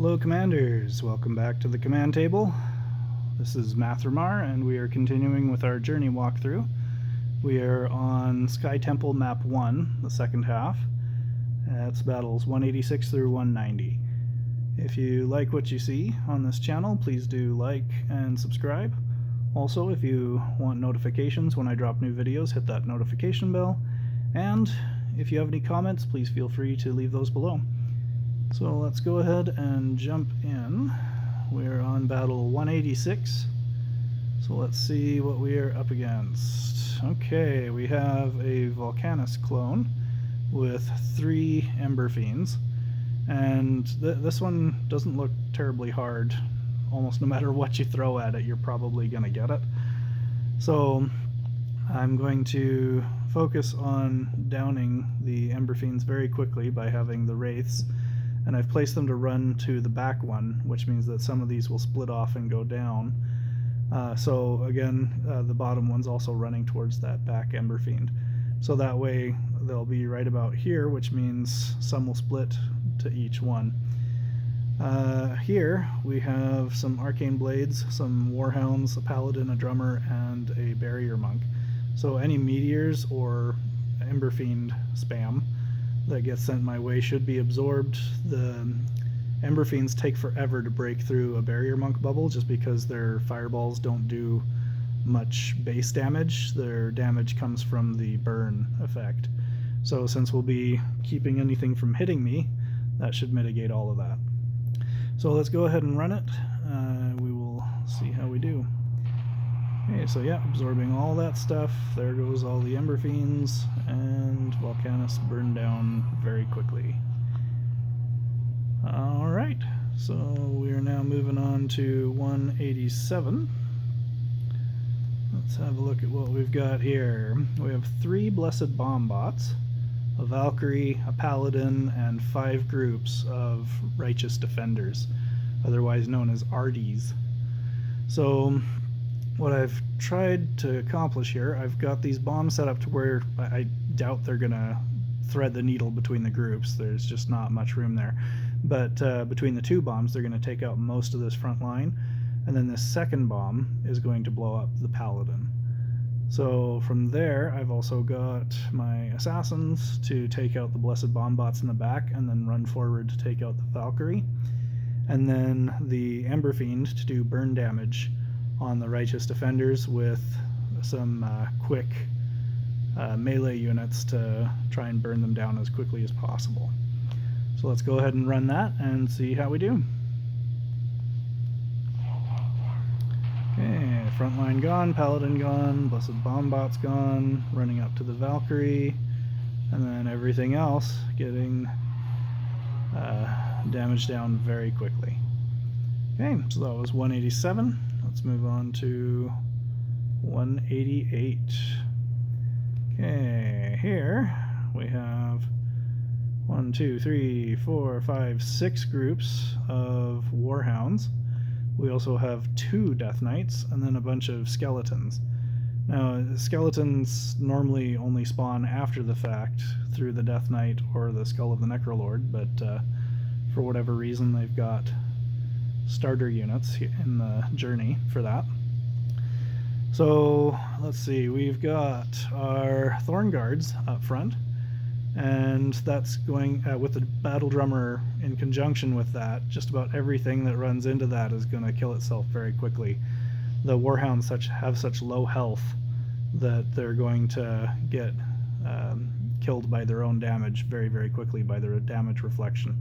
Hello Commanders, welcome back to the command table. This is Mathramar and we are continuing with our journey walkthrough. We are on Sky Temple Map 1, the second half. That's battles 186 through 190. If you like what you see on this channel, please do like and subscribe. Also, if you want notifications when I drop new videos, hit that notification bell. And if you have any comments, please feel free to leave those below. So let's go ahead and jump in. We're on battle 186. So let's see what we are up against. Okay, we have a Volcanus clone with 3 Ember Fiends. And this one doesn't look terribly hard. Almost no matter what you throw at it, you're probably going to get it. So I'm going to focus on downing the Ember Fiends very quickly by having the Wraiths. And I've placed them to run to the back one, which means that some of these will split off and go down. So again, the bottom one's also running towards that back Ember Fiend. So that way they'll be right about here, which means some will split to each one. Here we have some Arcane Blades, some Warhounds, a Paladin, a Drummer, and a Barrier Monk. So any meteors or Ember Fiend spam that gets sent my way should be absorbed. The Ember Fiends take forever to break through a Barrier Monk bubble just because their fireballs don't do much base damage. Their damage comes from the burn effect. So since we'll be keeping anything from hitting me, that should mitigate all of that. So let's go ahead and run it. We will see how we do. Okay, so yeah, absorbing all that stuff. There goes all the Ember Fiends, and Volcanus burned down very quickly. Alright, so we are now moving on to 187. Let's have a look at what we've got here. We have 3 Blessed Bomb Bots, a Valkyrie, a Paladin, and 5 groups of Righteous Defenders, otherwise known as RDs. So what I've tried to accomplish here, I've got these bombs set up to where I doubt they're going to thread the needle between the groups. There's just not much room there. But between the 2 bombs, they're going to take out most of this front line. And then this second bomb is going to blow up the Paladin. So from there, I've also got my Assassins to take out the Blessed Bomb Bots in the back and then run forward to take out the Valkyrie. And then the Ember Fiend to do burn damage on the Righteous Defenders with some quick melee units to try and burn them down as quickly as possible. So let's go ahead and run that and see how we do. Okay, front line gone, Paladin gone, Blessed Bomb Bot's gone, running up to the Valkyrie, and then everything else getting damaged down very quickly. Okay, so that was 187. Let's move on to 188. Okay, here we have 1, 2, 3, 4, 5, 6 groups of Warhounds. We also have 2 Death Knights and then a bunch of Skeletons. Now, Skeletons normally only spawn after the fact through the Death Knight or the Skull of the Necrolord, but for whatever reason they've got starter units in the journey for that. So let's see, we've got our Thorn Guards up front, and that's going with the Battle Drummer in conjunction with that. Just about everything that runs into that is going to kill itself very quickly. The Warhounds have such low health that they're going to get killed by their own damage very, very quickly by their damage reflection.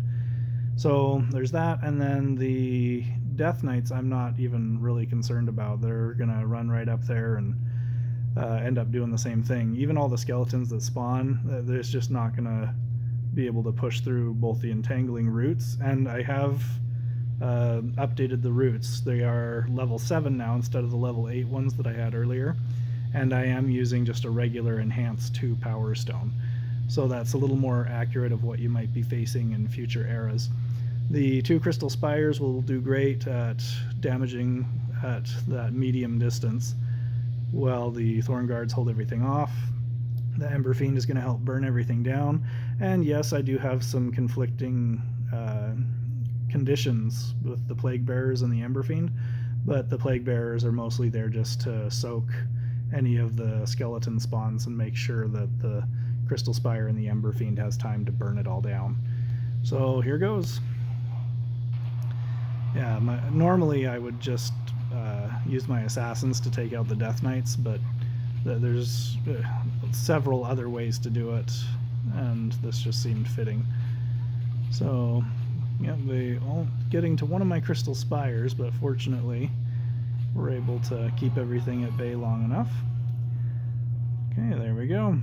So there's that, and then the Death Knights I'm not even really concerned about. They're going to run right up there and end up doing the same thing. Even all the Skeletons that spawn, there's just not going to be able to push through both the entangling roots, and I have updated the roots. They are level 7 now instead of the level 8 ones that I had earlier, and I am using just a regular enhanced 2 Power Stone. So that's a little more accurate of what you might be facing in future eras. The 2 Crystal Spires will do great at damaging at that medium distance, while the Thorn Guards hold everything off. The Ember Fiend is going to help burn everything down, and yes, I do have some conflicting conditions with the plague bearers and the Ember Fiend, but the plague bearers are mostly there just to soak any of the skeleton spawns and make sure that the Crystal Spire and the Ember Fiend has time to burn it all down. So here goes. Yeah, normally I would just use my assassins to take out the Death Knights, but there's several other ways to do it, and this just seemed fitting. So, yeah, they all getting to one of my Crystal Spires, but fortunately we're able to keep everything at bay long enough. Okay, there we go.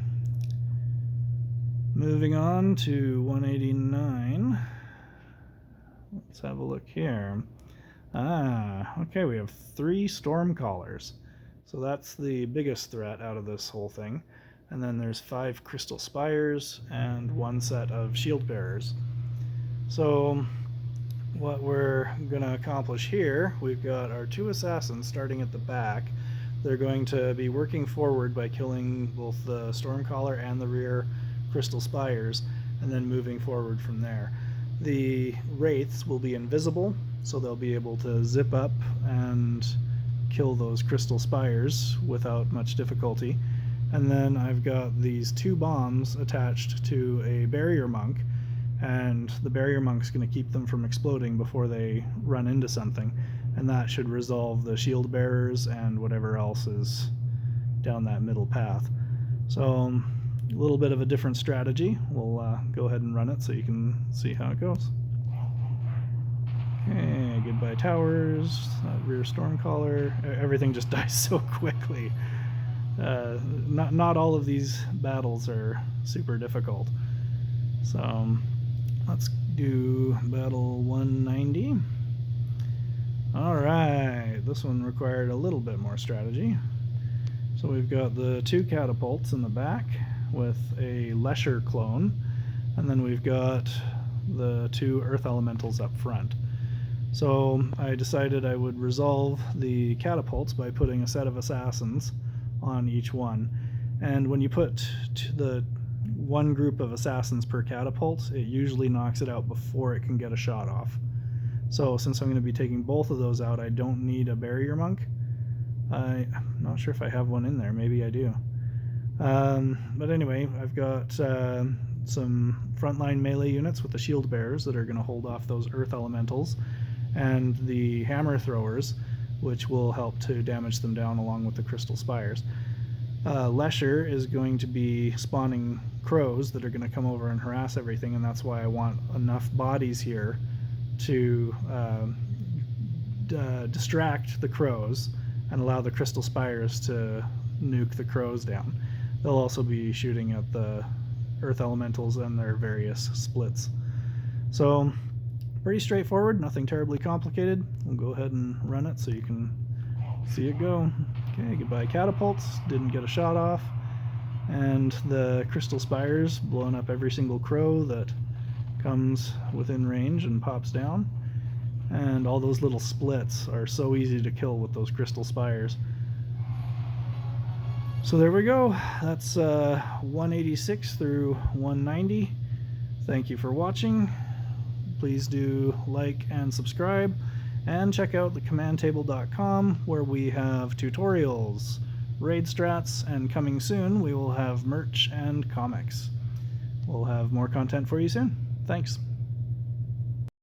Moving on to 189. Let's have a look here. Okay, we have 3 Stormcallers. So that's the biggest threat out of this whole thing. And then there's 5 Crystal Spires and 1 set of Shield Bearers. So what we're going to accomplish here, we've got our 2 assassins starting at the back. They're going to be working forward by killing both the Stormcaller and the rear Crystal Spires, and then moving forward from there. The Wraiths will be invisible, so they'll be able to zip up and kill those Crystal Spires without much difficulty. And then I've got these 2 bombs attached to a Barrier Monk, and the Barrier Monk's going to keep them from exploding before they run into something, and that should resolve the Shield Bearers and whatever else is down that middle path. So a little bit of a different strategy. We'll go ahead and run it so you can see how it goes. Okay, goodbye towers, rear Stormcaller. Everything just dies so quickly. Not all of these battles are super difficult. So let's do battle 190. Alright, this one required a little bit more strategy. So we've got the 2 catapults in the back with a Lesher clone, and then we've got the 2 Earth Elementals up front. So I decided I would resolve the catapults by putting a set of assassins on each one. And when you put the 1 group of assassins per catapult, it usually knocks it out before it can get a shot off. So since I'm going to be taking both of those out, I don't need a Barrier Monk. I'm not sure if I have one in there. Maybe I do. But anyway, I've got some frontline melee units with the Shield Bearers that are going to hold off those Earth Elementals, and the Hammer Throwers, which will help to damage them down along with the Crystal Spires. Lesher is going to be spawning crows that are going to come over and harass everything, and that's why I want enough bodies here to distract the crows and allow the Crystal Spires to nuke the crows down. They'll also be shooting at the Earth Elementals and their various splits. So pretty straightforward, nothing terribly complicated. We'll go ahead and run it so you can see it go. Okay, goodbye catapults, didn't get a shot off. And the Crystal Spires blowing up every single crow that comes within range and pops down. And all those little splits are so easy to kill with those Crystal Spires. So there we go. That's 186 through 190. Thank you for watching. Please do like and subscribe, and check out thecommandtable.com, where we have tutorials, raid strats, and coming soon we will have merch and comics. We'll have more content for you soon. Thanks.